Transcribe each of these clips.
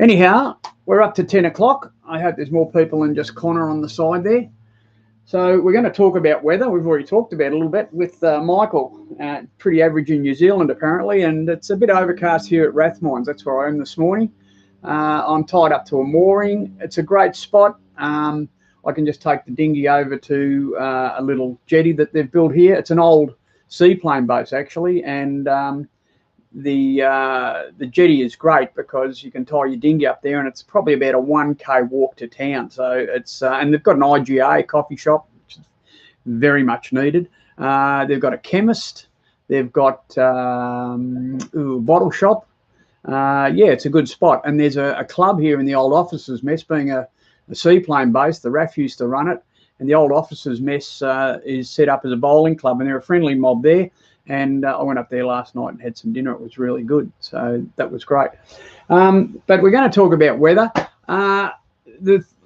Anyhow, we're up to 10 o'clock. I hope there's more people than just Connor on the side there. So we're going to talk about weather. We've already talked about it a little bit with Michael. Pretty average in New Zealand, apparently, and it's a bit overcast here at Rathmines. That's where I am this morning. I'm tied up to a mooring. It's a great spot. I can just take the dinghy over to a little jetty that they've built here. It's an old seaplane boat, actually, and the jetty is great because you can tie your dinghy up there, and it's probably about a 1K walk to town. So it's and they've got an IGA coffee shop, which is very much needed. They've got a chemist. They've got bottle shop. Yeah, it's a good spot. And there's a club here in the old officers' mess, being a seaplane base. The RAF used to run it, and the old officers' mess is set up as a bowling club, and they're a friendly mob there. And I went up there last night and had some dinner. It was really good. So that was great. But we're going to talk about weather. A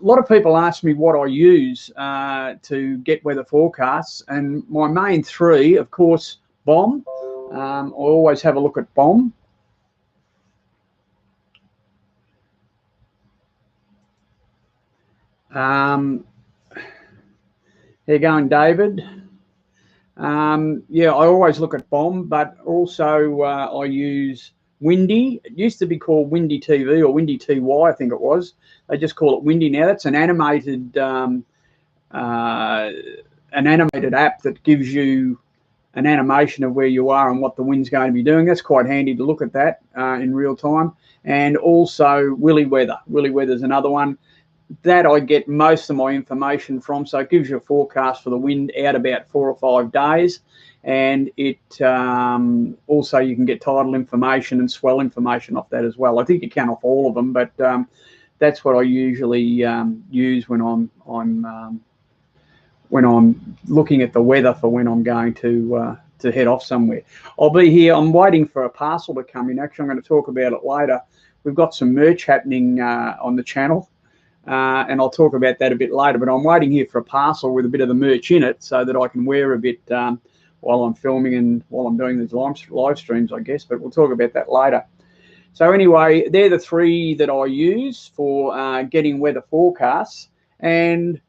lot of people ask me what I use to get weather forecasts. And my main three, of course, BOM. I always have a look at BOM. There you going, David. Yeah, I always look at BOM, but also I use Windy. It used to be called Windy TV or Windy TY, I think it was. They just call it Windy now. That's an animated app that gives you an animation of where you are and what the wind's going to be doing. That's quite handy to look at that in real time. And also Willy Weather. Willy Weather is another one that I get most of my information from. So it gives you a forecast for the wind out about 4 or 5 days. And it also, you can get tidal information and swell information off that as well. I think you can off all of them, but that's what I usually use when I'm looking at the weather for when I'm going to head off somewhere. I'll be here. I'm waiting for a parcel to come in. Actually, I'm going to talk about it later. We've got some merch happening on the channel. And I'll talk about that a bit later, but I'm waiting here for a parcel with a bit of the merch in it so that I can wear a bit while I'm filming and while I'm doing these live streams, I guess, but we'll talk about that later. So anyway, they're the three that I use for getting weather forecasts, and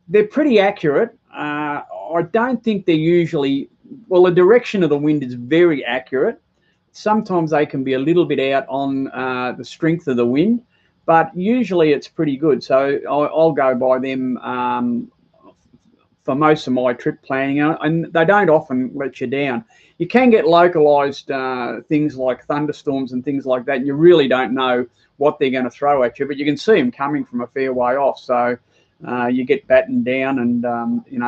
they're pretty accurate. I don't think they're usually, well, the direction of the wind is very accurate. Sometimes they can be a little bit out on the strength of the wind, but usually it's pretty good. So I'll go by them for most of my trip planning, and they don't often let you down. You can get localised things like thunderstorms and things like that, and you really don't know what they're going to throw at you, but you can see them coming from a fair way off. So you get battened down and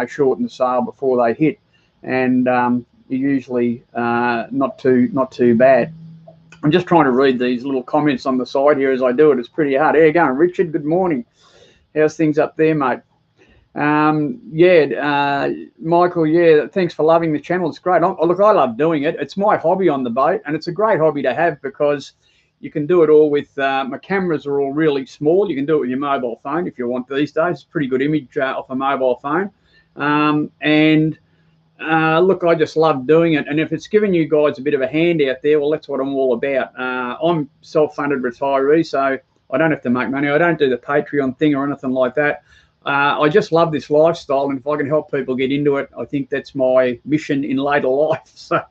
shorten the sail before they hit, and you're usually not too bad. I'm just trying to read these little comments on the side here as I do it. It's pretty hard. There you go, Richard. Good morning. How's things up there, mate? Michael, yeah, thanks for loving the channel. It's great. Look, I love doing it. It's my hobby on the boat, and it's a great hobby to have because you can do it all with, my cameras are all really small. You can do it with your mobile phone if you want these days. It's a pretty good image off a mobile phone. Look, I just love doing it, and if it's giving you guys a bit of a hand out there, well, that's what I'm all about. I'm self-funded retiree, so I don't have to make money. I don't do the Patreon thing or anything like that. I just love this lifestyle, and if I can help people get into it, I think that's my mission in later life. So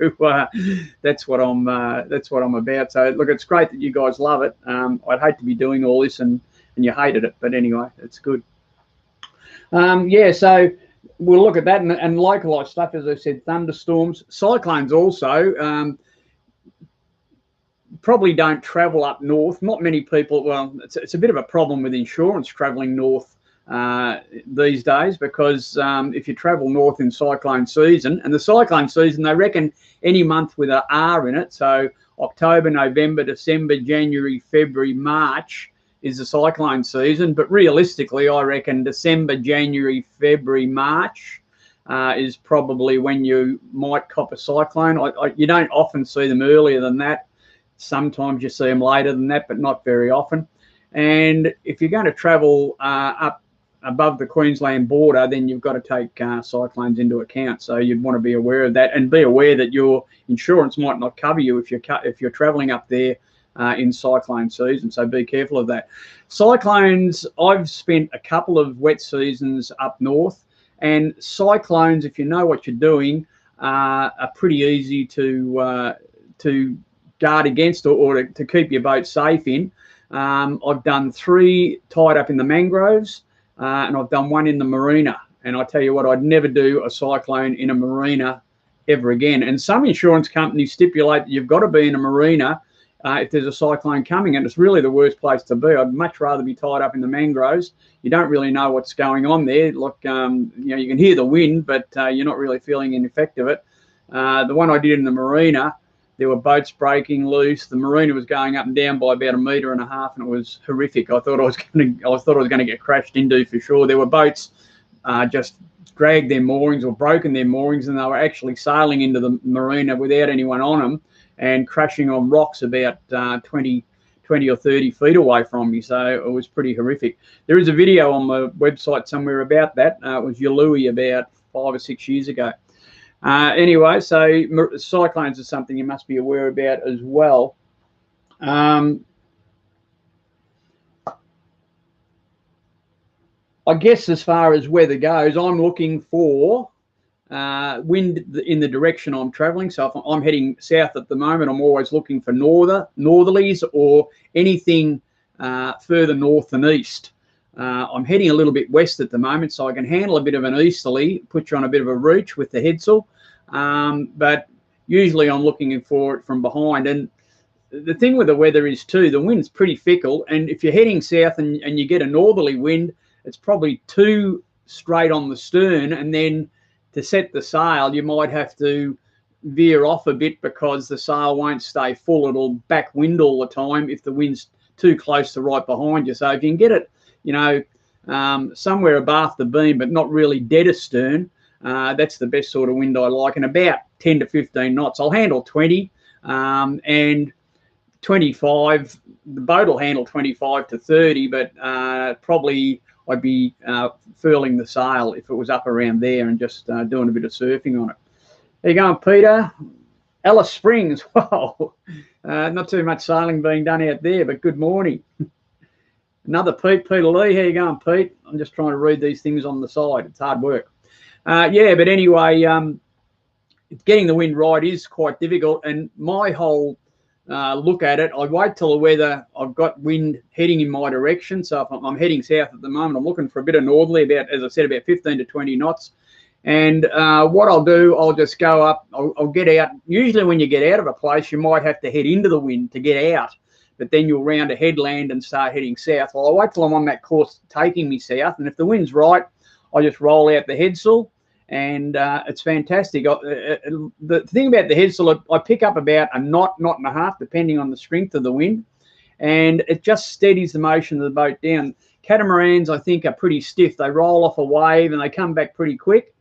that's what I'm about. So look, it's great that you guys love it. I'd hate to be doing all this and you hated it, but anyway, it's good. Yeah, so we'll look at that and localised stuff, as I said, thunderstorms, cyclones also. Probably don't travel up north. Not many people, well, it's a bit of a problem with insurance travelling north these days, because if you travel north in cyclone season, and the cyclone season, they reckon any month with an R in it, so October, November, December, January, February, March is the cyclone season, but realistically I reckon December, January, February, March is probably when you might cop a cyclone. You don't often see them earlier than that. Sometimes you see them later than that, but not very often. And if you're going to travel up above the Queensland border, then you've got to take cyclones into account. So you'd want to be aware of that, and be aware that your insurance might not cover you if you're travelling up there in cyclone season, so be careful of that. Cyclones, I've spent a couple of wet seasons up north, and cyclones, if you know what you're doing, are pretty easy to guard against, or to keep your boat safe in. I've done 3 tied up in the mangroves, and I've done 1 in the marina. And I tell you what, I'd never do a cyclone in a marina ever again. And some insurance companies stipulate that you've got to be in a marina if there's a cyclone coming, and it's really the worst place to be. I'd much rather be tied up in the mangroves. You don't really know what's going on there. Look, you know, you can hear the wind, but you're not really feeling an effect of it. The one I did in the marina, there were boats breaking loose. The marina was going up and down by about 1.5 meters, and it was horrific. I thought I was going to get crashed into for sure. There were boats just dragged their moorings or broken their moorings, and they were actually sailing into the marina without anyone on them and crashing on rocks about 20 or 30 feet away from me. So it was pretty horrific. There is a video on the website somewhere about that. It was Yalui about 5 or 6 years ago. Anyway, so cyclones are something you must be aware about as well. I guess as far as weather goes, I'm looking for wind in the direction I'm traveling. So if I'm heading south at the moment, I'm always looking for northerlies or anything further north than east. I'm heading a little bit west at the moment, so I can handle a bit of an easterly, put you on a bit of a reach with the headsail. But usually I'm looking for it from behind. And the thing with the weather is too, the wind's pretty fickle. And if you're heading south and you get a northerly wind, it's probably too straight on the stern, and then to set the sail, you might have to veer off a bit because the sail won't stay full. It'll back wind all the time if the wind's too close to right behind you. So if you can get it, you know, somewhere abaft the beam, but not really dead astern, that's the best sort of wind I like. And about 10 to 15 knots. I'll handle 20 and 25. The boat will handle 25 to 30, but probably I'd be furling the sail if it was up around there and just doing a bit of surfing on it. There you go, Peter. Alice Springs. Wow. Not too much sailing being done out there, but good morning. Another Pete, Peter Lee. How you going, Pete? I'm just trying to read these things on the side. It's hard work. Yeah, but anyway, getting the wind right is quite difficult. And my whole look at it, I wait till the weather, I've got wind heading in my direction. So if I'm heading south at the moment, I'm looking for a bit of northerly, about, as I said, about 15 to 20 knots. And what I'll do, I'll just go up, I'll get out. Usually when you get out of a place, you might have to head into the wind to get out, but then you'll round a headland and start heading south. Well, I'll wait till I'm on that course taking me south, and if the wind's right, I just roll out the headsail, and it's fantastic. The thing about the headsail, I pick up about a knot, knot and a half, depending on the strength of the wind, and it just steadies the motion of the boat down. Catamarans, I think, are pretty stiff. They roll off a wave and they come back pretty quick.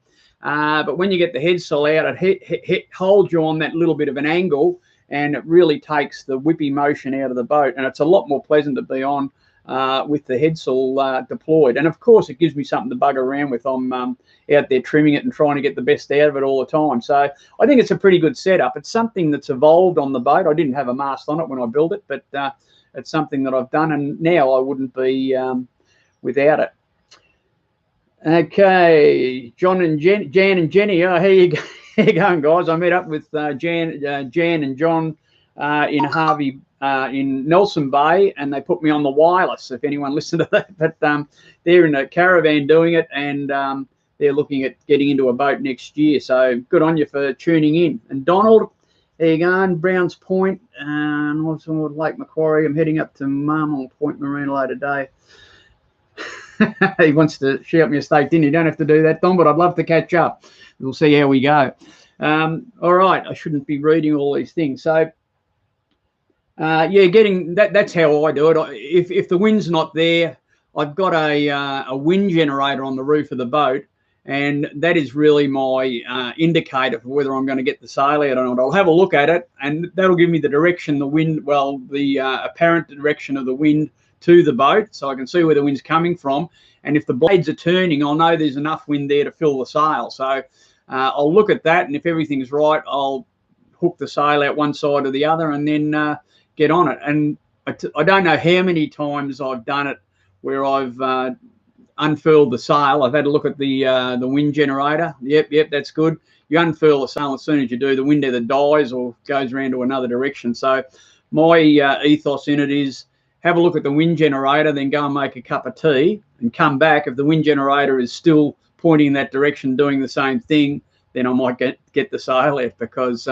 But when you get the headsail out, it holds you on that little bit of an angle, and it really takes the whippy motion out of the boat, and it's a lot more pleasant to be on with the headsail deployed. And of course it gives me something to bug around with. I'm out there trimming it and trying to get the best out of it all the time. So I think it's a pretty good setup. It's something that's evolved on the boat. I didn't have a mast on it when I built it, but it's something that I've done, and now I wouldn't be without it. Okay, John and Jan and Jenny. Oh, how you going, guys? I met up with Jan and John in Harvey, in Nelson Bay, and they put me on the wireless, if anyone listened to that. But they're in a caravan doing it, and they're looking at getting into a boat next year. So good on you for tuning in. And Donald, there you go, Browns Point, and also Lake Macquarie. I'm heading up to Marmont Point Marina later today. He wants to shout me a steak dinner. You don't have to do that, Don, but I'd love to catch up. We'll see how we go. All right, I shouldn't be reading all these things. So, yeah, getting that, that's how I do it. If the wind's not there, I've got a wind generator on the roof of the boat, and that is really my indicator for whether I'm going to get the sail out or not. I'll have a look at it, and that'll give me the direction the wind, well, the apparent direction of the wind to the boat, so I can see where the wind's coming from. And if the blades are turning, I'll know there's enough wind there to fill the sail. So I'll look at that, and if everything's right, I'll hook the sail out one side or the other, and then get on it. And I don't know how many times I've done it where I've unfurled the sail. I've had a look at the wind generator. Yep, that's good. You unfurl the sail, as soon as you do, the wind either dies or goes around to another direction. So my ethos in it is have a look at the wind generator, then go and make a cup of tea and come back. If the wind generator is still pointing in that direction, doing the same thing, then I might get the sail out, because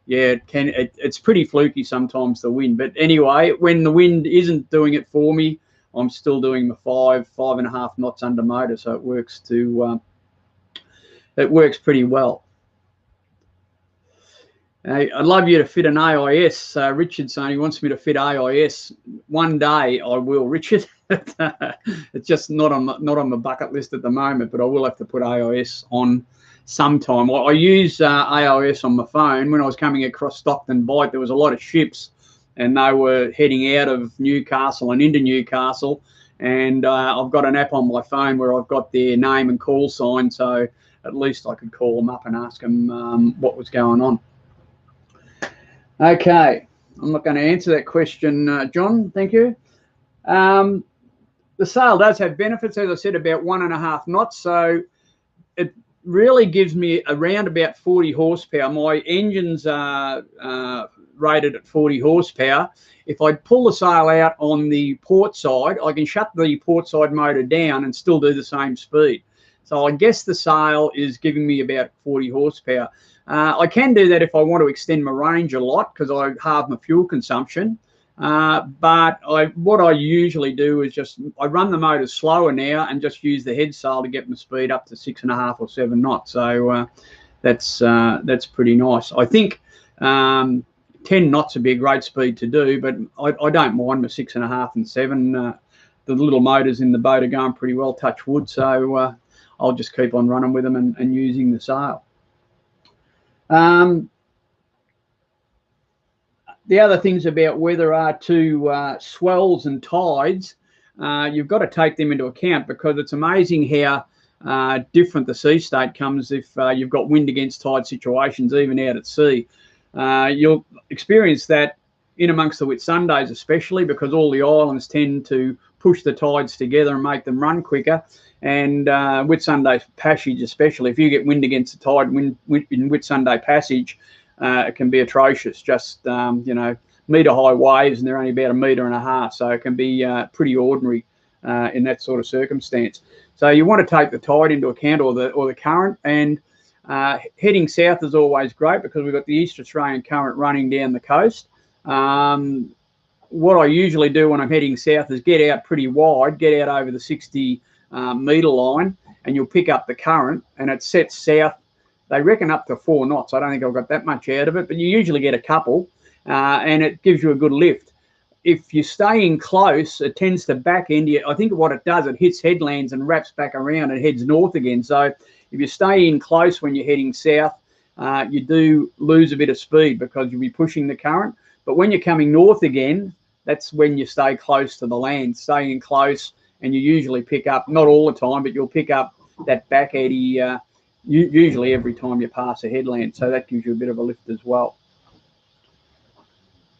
yeah, it's pretty fluky sometimes, the wind. But anyway, when the wind isn't doing it for me, I'm still doing the 5.5 knots under motor, so it works it works pretty well. I'd love you to fit an AIS. Richard's saying he wants me to fit AIS. One day I will, Richard. It's just not on the bucket list at the moment, but I will have to put AIS on sometime. I use AIS on my phone. When I was coming across Stockton Bight, there was a lot of ships, and they were heading out of Newcastle and into Newcastle. And I've got an app on my phone where I've got their name and call sign, so at least I could call them up and ask them what was going on. Okay, I'm not going to answer that question, John. Thank you. The sail does have benefits, as I said, about 1.5 knots. So it really gives me around about 40 horsepower. My engines are rated at 40 horsepower. If I pull the sail out on the port side, I can shut the port side motor down and still do the same speed. So I guess the sail is giving me about 40 horsepower. I can do that if I want to extend my range a lot, because I halve my fuel consumption. But what I usually do is I run the motor slower now and just use the head sail to get my speed up to 6.5 or 7 knots. So that's pretty nice. I think 10 knots would be a great speed to do, but I don't mind my 6.5 and 7. The little motors in the boat are going pretty well, touch wood. So I'll just keep on running with them and using the sail. The other things about weather are swells and tides. You've got to take them into account, because it's amazing how different the sea state comes if you've got wind against tide situations, even out at sea. You'll experience that in amongst the Whitsundays, especially because all the islands tend to push the tides together and make them run quicker. And Whitsunday Passage, especially, if you get wind against the tide in Whitsunday Passage, it can be atrocious. Just metre high waves, and they're only about 1.5 metres, so it can be pretty ordinary in that sort of circumstance. So you want to take the tide into account, or the current. And heading south is always great, because we've got the East Australian current running down the coast. What I usually do when I'm heading south is get out pretty wide, get out over the 60 metre line, and you'll pick up the current, and it sets south. They reckon up to 4 knots. I don't think I've got that much out of it, but you usually get a couple, and it gives you a good lift. If you stay in close, it tends to back end you. I think what it does, it hits headlands and wraps back around and heads north again. So if you stay in close when you're heading south, you do lose a bit of speed, because you'll be pushing the current. But when you're coming north again, that's when you stay close to the land. Stay in close, and you usually pick up, not all the time, but you'll pick up that back eddy usually every time you pass a headland. So that gives you a bit of a lift as well.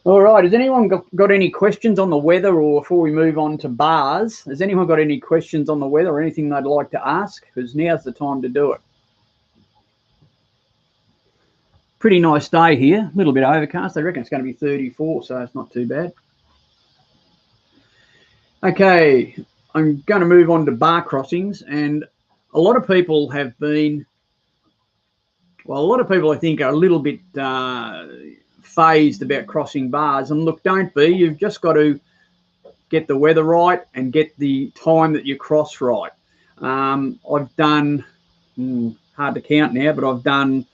All right, has anyone got any questions on the weather, or before we move on to bars, has anyone got any questions on the weather or anything they'd like to ask? Because now's the time to do it. Pretty nice day here, a little bit overcast. I reckon it's going to be 34, so it's not too bad. Okay, I'm going to move on to bar crossings, and a lot of people have been, well, a lot of people I think are a little bit phased about crossing bars. And look, don't be. You've just got to get the weather right and get the time that you cross right. I've done, hard to count now, but I've done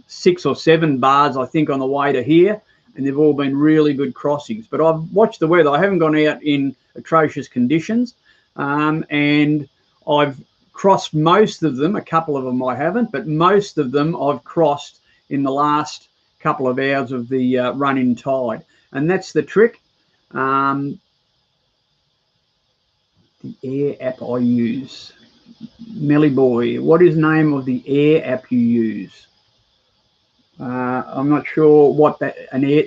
6 or 7 bars, I think, on the way to here, and they've all been really good crossings. But I've watched the weather. I haven't gone out in atrocious conditions, and I've crossed most of them. A couple of them I haven't, but most of them I've crossed in the last couple of hours of the run-in tide. And that's the trick. The air app I use. Melly boy, what is the name of the air app you use? I'm not sure what the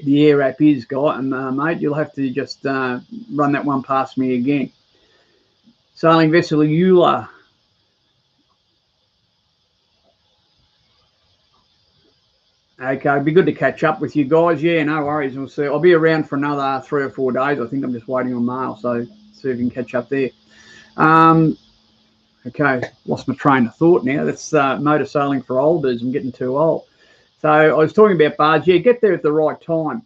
air app is, guy, and mate, you'll have to just run that one past me again. Sailing vessel Eula. Okay, it'd be good to catch up with you guys. Yeah, no worries. We'll see. I'll be around for another 3 or 4 days. I think I'm just waiting on mail, so see if we can catch up there. Okay, lost my train of thought now. That's motor sailing for olders. I'm getting too old. So I was talking about bars. Yeah, get there at the right time.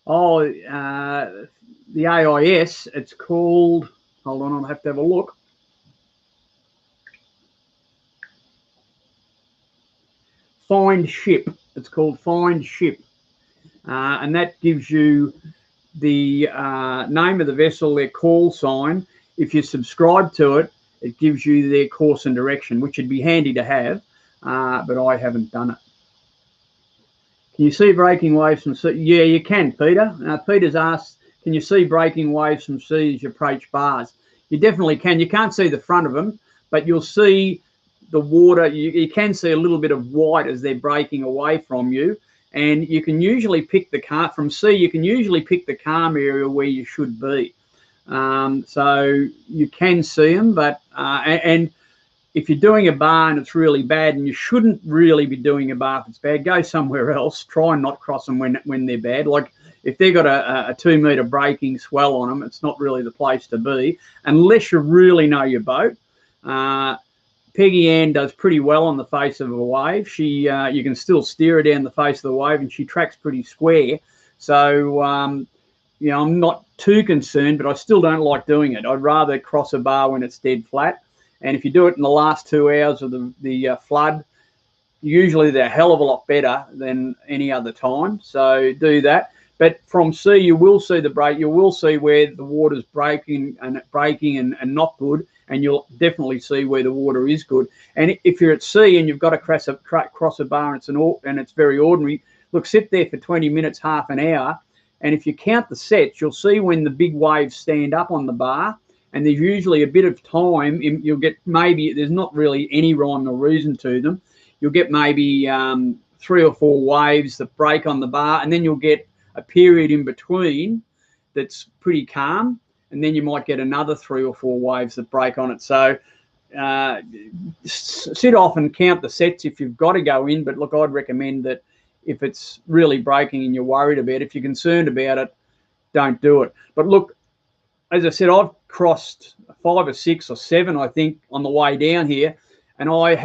Oh, the AIS, it's called, hold on, I'll have to have a look. Find Ship. It's called Find Ship. And that gives you the name of the vessel, their call sign. If you subscribe to it, it gives you their course and direction, which would be handy to have, but I haven't done it. Can you see breaking waves from sea? Yeah, you can, Peter. Peter's asked, can you see breaking waves from sea as you approach bars? You definitely can. You can't see the front of them, but you'll see the water. You can see a little bit of white as they're breaking away from you. And you can usually pick the calm from sea. You can usually pick the calm area where you should be. So you can see them, but and if you're doing a bar and it's really bad, and you shouldn't really be doing a bar if it's bad, go somewhere else. Try and not cross them when they're bad. Like if they've got a 2 metre breaking swell on them, it's not really the place to be unless you really know your boat. Peggy-Anne does pretty well on the face of a wave. You can still steer her down the face of the wave, and she tracks pretty square. So, you know, I'm not too concerned, but I still don't like doing it. I'd rather cross a bar when it's dead flat. And if you do it in the last 2 hours of the flood, usually they're a hell of a lot better than any other time. So do that. But from sea, you will see the break. You will see where the water's breaking and not good, and you'll definitely see where the water is good. And if you're at sea and you've got to cross a bar and it's very ordinary, look, sit there for 20 minutes, half an hour, and if you count the sets, you'll see when the big waves stand up on the bar, and there's usually a bit of time. You'll get maybe, there's not really any rhyme or reason to them. You'll get maybe 3 or 4 waves that break on the bar, and then you'll get a period in between that's pretty calm, and then you might get another 3 or 4 waves that break on it. So sit off and count the sets if you've got to go in. But look, I'd recommend that if it's really breaking and you're worried about it, if you're concerned about it, don't do it. But look, as I said, I've crossed 5 or 6 or 7, I think, on the way down here, and I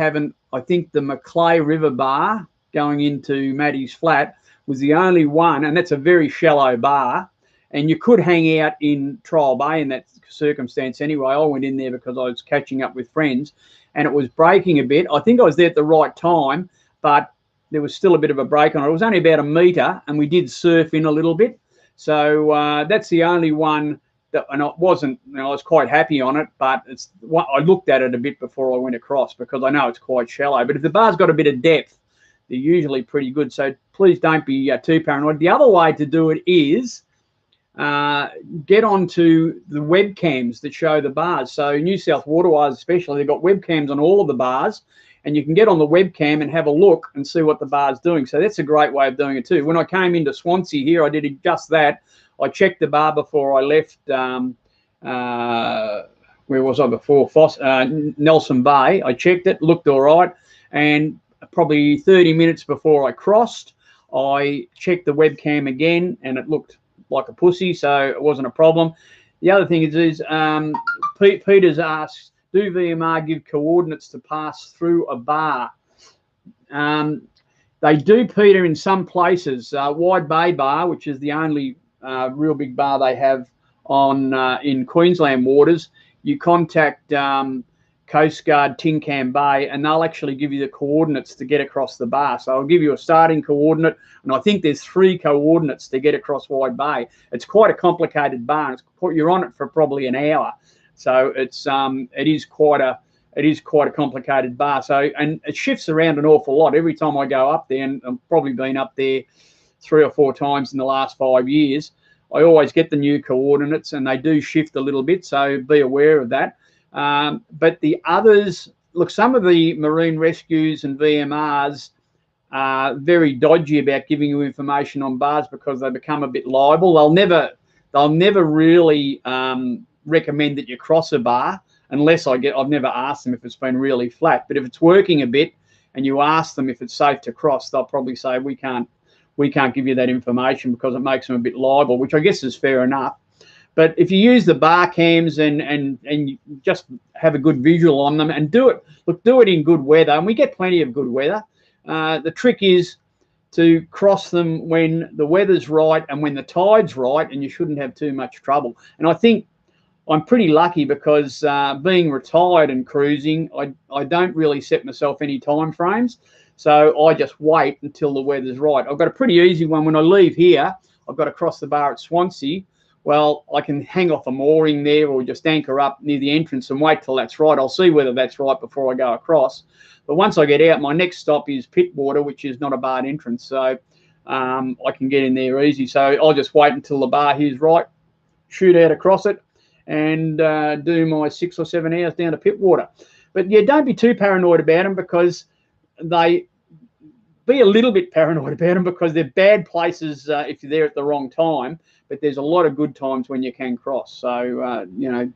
think the Macleay River bar going into Maddie's Flat was the only one, and that's a very shallow bar, and you could hang out in Trial Bay in that circumstance anyway. I went in there because I was catching up with friends, and it was breaking a bit. I think I was there at the right time, but there was still a bit of a break on it. It was only about a metre, and we did surf in a little bit. So that's the only one that, and it wasn't, you know, I was quite happy on it, but I looked at it a bit before I went across because I know it's quite shallow. But if the bar's got a bit of depth, they're usually pretty good. So please don't be too paranoid. The other way to do it is get onto the webcams that show the bars. So New South Waterways especially, they've got webcams on all of the bars, and you can get on the webcam and have a look and see what the bar's doing. So that's a great way of doing it too. When I came into Swansea here, I did just that. I checked the bar before I left, where was I before? Nelson Bay. I checked it, looked all right, and probably 30 minutes before I crossed, I checked the webcam again, and it looked like a pussy, so it wasn't a problem. The other thing is Peter's asked, do VMR give coordinates to pass through a bar? They do, Peter, in some places. Wide Bay Bar, which is the only real big bar they have on in Queensland waters, you contact Coast Guard Tin Can Bay, and they'll actually give you the coordinates to get across the bar. So I'll give you a starting coordinate, and I think there's 3 coordinates to get across Wide Bay. It's quite a complicated bar. You're on it for probably an hour, so it is quite a complicated bar. So, and it shifts around an awful lot every time I go up there, and I've probably been up there 3 or 4 times in the last 5 years. I always get the new coordinates, and they do shift a little bit, so be aware of that. But the others, look, some of the marine rescues and VMRs are very dodgy about giving you information on bars because they become a bit liable. They'll never really recommend that you cross a bar unless I've never asked them if it's been really flat. But if it's working a bit and you ask them if it's safe to cross, they'll probably say we can't give you that information because it makes them a bit liable, which I guess is fair enough. But if you use the bar cams and you just have a good visual on them and do it in good weather, and we get plenty of good weather. The trick is to cross them when the weather's right and when the tide's right, and you shouldn't have too much trouble. And I think I'm pretty lucky because being retired and cruising, I don't really set myself any time frames. So I just wait until the weather's right. I've got a pretty easy one. When I leave here, I've got to cross the bar at Swansea. Well, I can hang off a mooring there or just anchor up near the entrance and wait till that's right. I'll see whether that's right before I go across. But once I get out, my next stop is Pittwater, which is not a barred entrance. So I can get in there easy. So I'll just wait until the bar here's right, shoot out across it, and do my 6 or 7 hours down to Pittwater. But yeah, don't be too paranoid about them because be a little bit paranoid about them because they're bad places if you're there at the wrong time. But there's a lot of good times when you can cross. So, you know,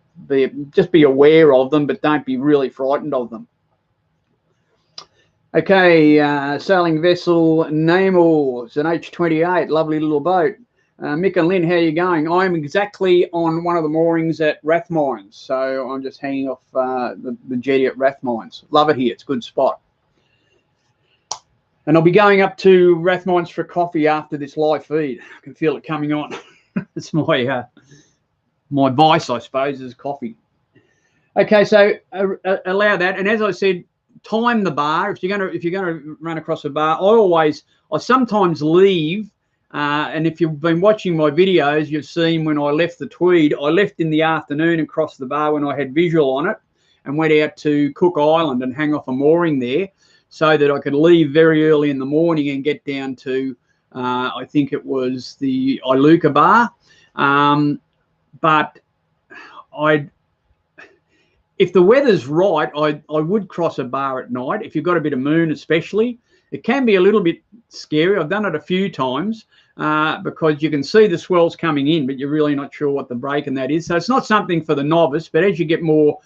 just be aware of them, but don't be really frightened of them. Okay, sailing vessel Namor. It's an H28, lovely little boat. Mick and Lynn, how are you going? I'm exactly on one of the moorings at Rathmines. So I'm just hanging off the jetty at Rathmines. Love it here. It's a good spot. And I'll be going up to Rathmines for coffee after this live feed. I can feel it coming on. It's my vice, I suppose, is coffee. Okay, so allow that. And as I said, time the bar. If you're going to run across a bar, I sometimes leave. And if you've been watching my videos, you've seen when I left the Tweed, I left in the afternoon and crossed the bar when I had visual on it, and went out to Cook Island and hang off a mooring there, so that I could leave very early in the morning and get down to. I think it was the Iluka bar, but if the weather's right, I would cross a bar at night. If you've got a bit of moon especially, it can be a little bit scary. I've done it a few times because you can see the swells coming in, but you're really not sure what the break and that is. So it's not something for the novice, but as you get more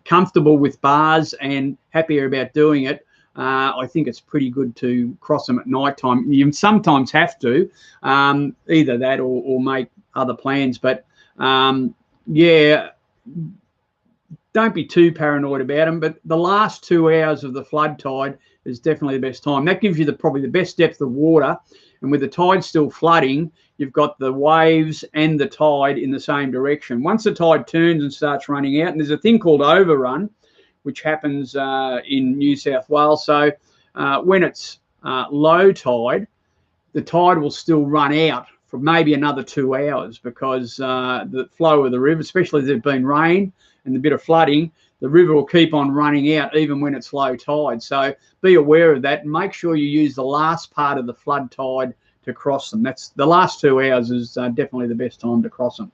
comfortable with bars and happier about doing it, I think it's pretty good to cross them at night time. You sometimes have to, either that or make other plans. But yeah, don't be too paranoid about them. But the last 2 hours of the flood tide is definitely the best time. That gives you probably the best depth of water. And with the tide still flooding, you've got the waves and the tide in the same direction. Once the tide turns and starts running out, and there's a thing called overrun, which happens in New South Wales. So when it's low tide, the tide will still run out for maybe another 2 hours because the flow of the river, especially if there's been rain and a bit of flooding, the river will keep on running out even when it's low tide. So be aware of that and make sure you use the last part of the flood tide to cross them. That's the last 2 hours is definitely the best time to cross them.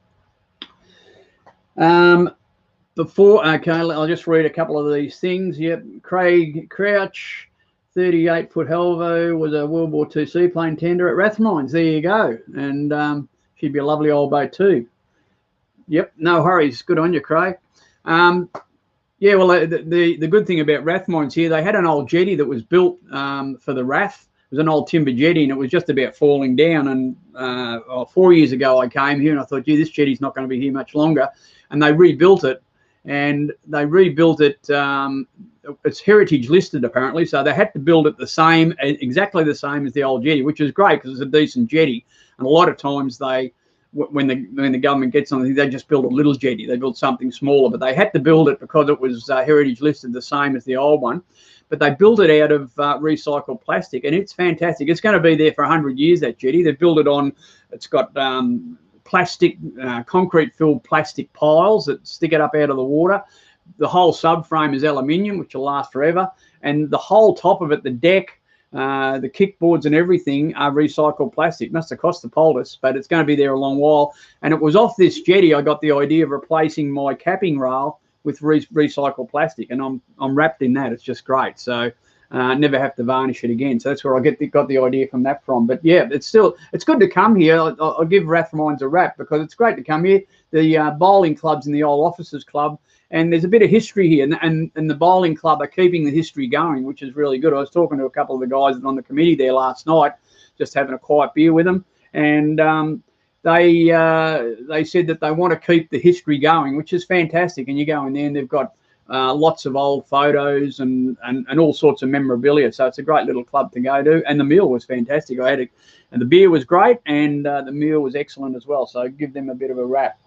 Okay, I'll just read a couple of these things. Yep, Craig Crouch, 38-foot Helvo, was a World War II seaplane tender at Rathmines. There you go. And she'd be a lovely old boat too. Yep, no hurries. Good on you, Craig. Yeah, well, the good thing about Rathmines here, they had an old jetty that was built for the RAF. It was an old timber jetty, and it was just about falling down. And 4 years ago, I came here, and I thought, gee, this jetty's not going to be here much longer. And they rebuilt it. And they rebuilt it. It's heritage listed apparently, so they had to build it exactly the same as the old jetty, which is great because it's a decent jetty. And a lot of times when the government gets something, they just build a little jetty. They build something smaller, but they had to build it because it was heritage listed the same as the old one. But they built it out of recycled plastic, and it's fantastic. It's going to be there for 100 years, that jetty. They've built it on. It's got plastic, concrete-filled plastic piles that stick it up out of the water. The whole subframe is aluminium, which will last forever. And the whole top of it, the deck, the kickboards and everything are recycled plastic. Must have cost the poultice, but it's going to be there a long while. And it was off this jetty I got the idea of replacing my capping rail with recycled plastic, and I'm wrapped in that. It's just great. So never have to varnish it again. So that's where I got the idea from that from. But yeah, it's good to come here. I'll give Rathmines a rap because it's great to come here. The bowling club's in the old officers club, and there's a bit of history here, and the bowling club are keeping the history going, which is really good. I was talking to a couple of the guys that are on the committee there last night, just having a quiet beer with them, and they said that they want to keep the history going, which is fantastic. And you go in there and they've got lots of old photos and all sorts of memorabilia. So it's a great little club to go to. And the meal was fantastic. And the beer was great, and the meal was excellent as well. So give them a bit of a rap.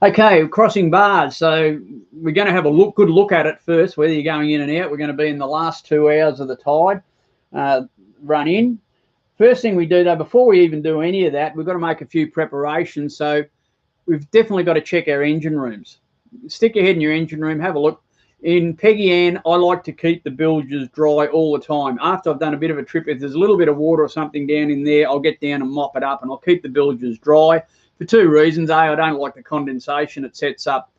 Okay, crossing bars. So we're going to have a good look at it first, whether you're going in and out. We're going to be in the last 2 hours of the tide run in. First thing we do, though, before we even do any of that, we've got to make a few preparations. So we've definitely got to check our engine rooms. Stick your head in your engine room, have a look. In Peggy-Anne, I like to keep the bilges dry all the time. After I've done a bit of a trip, if there's a little bit of water or something down in there, I'll get down and mop it up, and I'll keep the bilges dry for 2 reasons. A, I don't like the condensation. It sets up,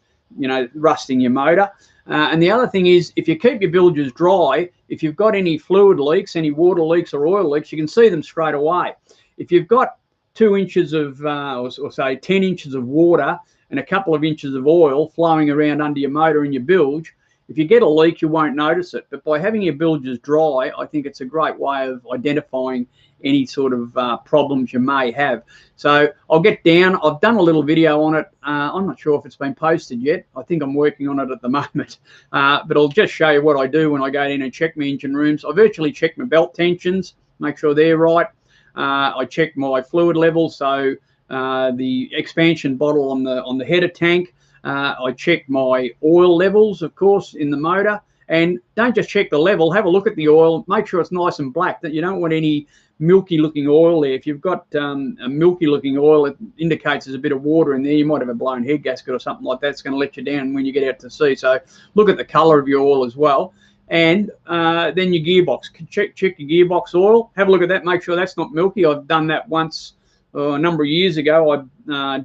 rusting your motor. And the other thing is, if you keep your bilges dry, if you've got any fluid leaks, any water leaks or oil leaks, you can see them straight away. If you've got 2 inches of, or say 10 inches of water and a couple of inches of oil flowing around under your motor and your bilge, if you get a leak, you won't notice it. But by having your bilges dry, I think it's a great way of identifying any sort of problems you may have. So I'll get down. I've done a little video on it. I'm not sure if it's been posted yet. I think I'm working on it at the moment. But I'll just show you what I do when I go in and check my engine rooms. I virtually check my belt tensions, make sure they're right. I check my fluid levels, so the expansion bottle on the header tank. I check my oil levels, of course, in the motor. And don't just check the level. Have a look at the oil. Make sure it's nice and black. That you don't want any milky-looking oil there. If you've got a milky-looking oil, it indicates there's a bit of water in there. You might have a blown head gasket or something like that. It's going to let you down when you get out to sea. So look at the colour of your oil as well. And then your gearbox. Check your gearbox oil. Have a look at that. Make sure that's not milky. I've done that once a number of years ago. I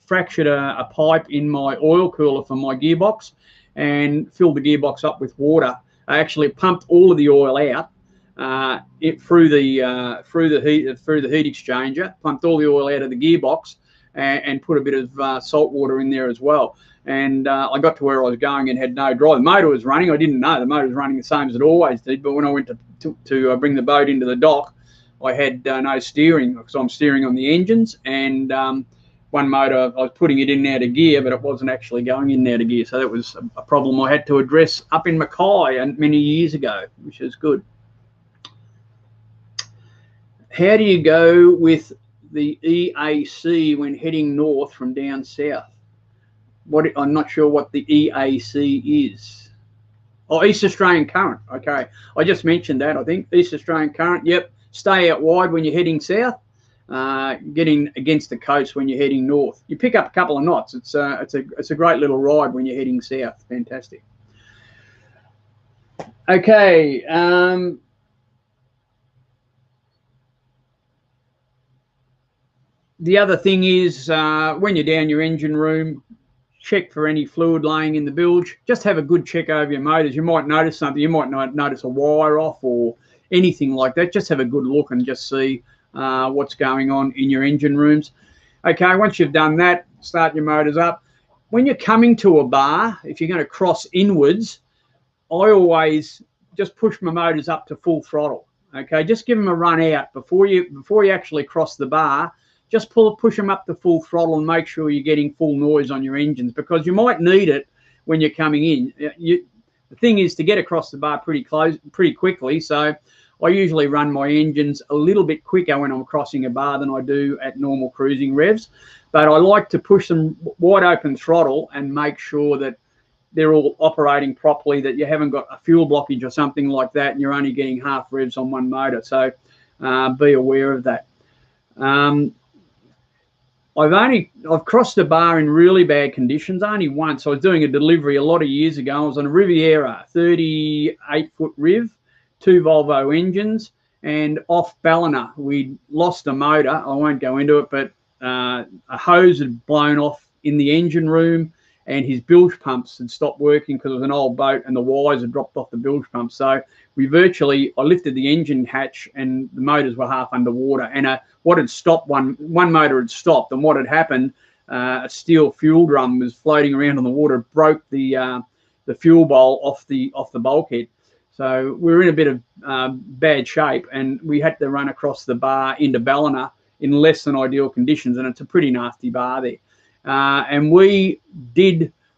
fractured a pipe in my oil cooler for my gearbox and filled the gearbox up with water. I actually pumped all of the oil out through the heat exchanger, pumped all the oil out of the gearbox, and put a bit of salt water in there as well. And I got to where I was going and had no drive. The motor was running. I didn't know the motor was running the same as it always did. But when I went to bring the boat into the dock, I had no steering because I'm steering on the engines, and one motor, I was putting it in out of gear, but it wasn't actually going in out of gear. So that was a problem I had to address up in Mackay and many years ago, which is good. How do you go with the EAC when heading north from down south? I'm not sure what the EAC is. Oh, East Australian Current. Okay, I just mentioned that. I think East Australian Current. Yep. Stay out wide when you're heading south. Getting against the coast when you're heading north. You pick up a couple of knots. It's a great little ride when you're heading south. Fantastic. Okay. The other thing is when you're down your engine room, check for any fluid laying in the bilge. Just have a good check over your motors. You might notice something. You might notice a wire off or anything like that. Just have a good look and just see what's going on in your engine rooms. Okay, once you've done that, start your motors up. When you're coming to a bar, if you're going to cross inwards, I always just push my motors up to full throttle. Okay, just give them a run out before you actually cross the bar. Just push them up to full throttle and make sure you're getting full noise on your engines, because you might need it when you're coming in. The thing is to get across the bar pretty quickly. So I usually run my engines a little bit quicker when I'm crossing a bar than I do at normal cruising revs. But I like to push them wide open throttle and make sure that they're all operating properly, that you haven't got a fuel blockage or something like that and you're only getting half revs on one motor. So be aware of that. I've crossed a bar in really bad conditions only once. I was doing a delivery a lot of years ago. I was on a Riviera 38-foot Riv, 2 Volvo engines, and off Ballina we lost a motor. I won't go into it, but a hose had blown off in the engine room, and his bilge pumps had stopped working because it was an old boat and the wires had dropped off the bilge pump. So I lifted the engine hatch and the motors were half underwater, and what had stopped, one motor had stopped, and what had happened, a steel fuel drum was floating around on the water, broke the fuel bowl off the bulkhead. So we were in a bit of bad shape, and we had to run across the bar into Ballina in less than ideal conditions, and it's a pretty nasty bar there. And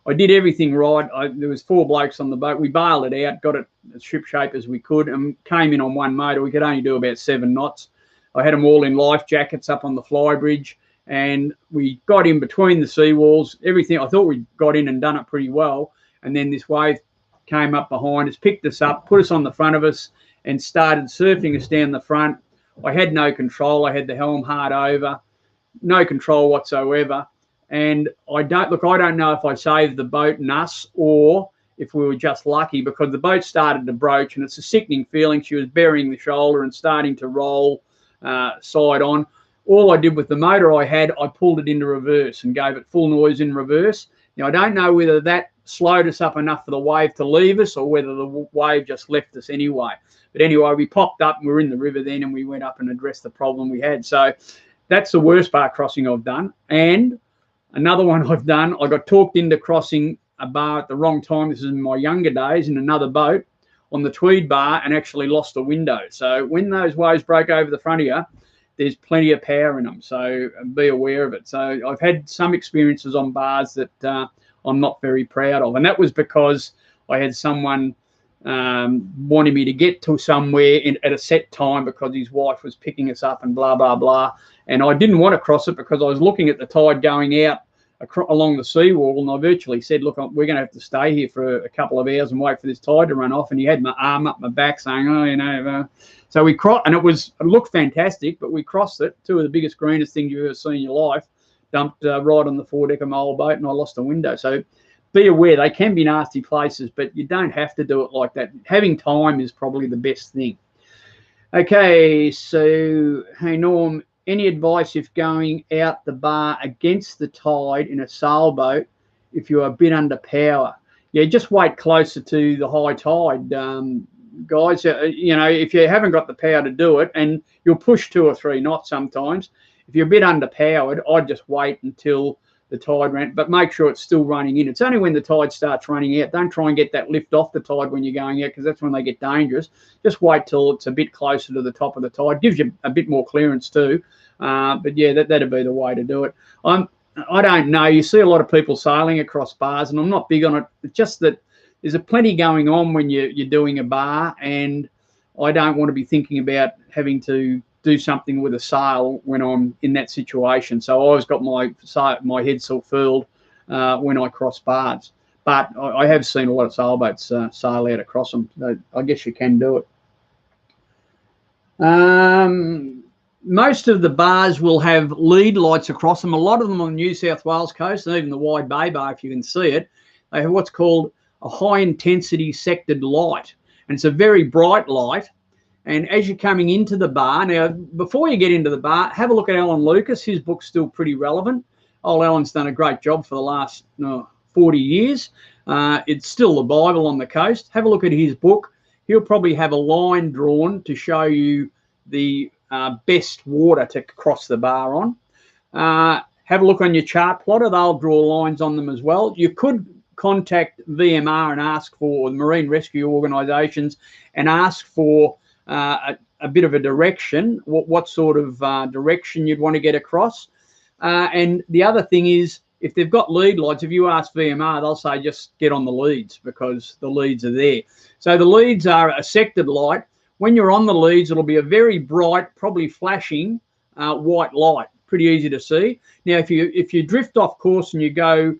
I did everything right. There was 4 blokes on the boat. We bailed it out, got it as ship shape as we could, and came in on one motor. We could only do about 7 knots. I had them all in life jackets up on the flybridge, and we got in between the seawalls. Everything, I thought we got in and done it pretty well. And then this wave came up behind us, picked us up, put us on the front of us, and started surfing us down the front. I had no control. I had the helm hard over, no control whatsoever. And I don't know if I saved the boat and us, or if we were just lucky, because the boat started to broach, and it's a sickening feeling. She was burying the shoulder and starting to roll side on. All I did with the motor I had, I pulled it into reverse and gave it full noise in reverse. Now, I don't know whether that slowed us up enough for the wave to leave us, or whether the wave just left us anyway. But anyway, we popped up and we were in the river then, and we went up and addressed the problem we had. So that's the worst bar crossing I've done. And another one I've done, I got talked into crossing a bar at the wrong time. This is in my younger days, in another boat on the Tweed bar, and actually lost a window. So when those waves break over the front of you, there's plenty of power in them. So be aware of it. So I've had some experiences on bars that I'm not very proud of. And that was because I had someone wanting me to get to somewhere at a set time because his wife was picking us up and blah, blah, blah. And I didn't want to cross it because I was looking at the tide going out along the seawall, and I virtually said, look, we're going to have to stay here for a couple of hours and wait for this tide to run off. And he had my arm up my back saying, oh, you know. So we crossed, and it looked fantastic, but we crossed it. 2 of the biggest, greenest things you've ever seen in your life, dumped right on the foredeck of my old boat, and I lost a window. So be aware, they can be nasty places, but you don't have to do it like that. Having time is probably the best thing. Okay, so, hey, Norm, any advice if going out the bar against the tide in a sailboat if you're a bit under power? Yeah, just wait closer to the high tide, guys. You know, if you haven't got the power to do it, and you'll push 2 or 3 knots sometimes, if you're a bit underpowered, I'd just wait until the tide ran, but make sure it's still running in. It's only when the tide starts running out. Don't try and get that lift off the tide when you're going out, because that's when they get dangerous. Just wait till it's a bit closer to the top of the tide. Gives you a bit more clearance too. But yeah, that'd be the way to do it. I don't know. You see a lot of people sailing across bars, and I'm not big on it. It's just that there's plenty going on when you're doing a bar, and I don't want to be thinking about having to do something with a sail when I'm in that situation. So I always got my head so furled when I cross bars. But I have seen a lot of sailboats sail out across them. So I guess you can do it. Most of the bars will have lead lights across them. A lot of them on the New South Wales coast, and even the Wide Bay bar, if you can see it, they have what's called a high-intensity sectored light. And it's a very bright light. And as you're coming into the bar, now, before you get into the bar, have a look at Alan Lucas. His book's still pretty relevant. Old Alan's done a great job for the last 40 years. It's still the Bible on the coast. Have a look at his book. He'll probably have a line drawn to show you the best water to cross the bar on. Have a look on your chart plotter. They'll draw lines on them as well. You could contact VMR and ask for, the Marine Rescue Organisations, and ask for a bit of a direction, what sort of direction you'd want to get across. And the other thing is, if they've got lead lights, if you ask VMR, they'll say just get on the leads because the leads are there. So the leads are a sectored light. When you're on the leads, it'll be a very bright, probably flashing white light, pretty easy to see. Now, if you drift off course and you go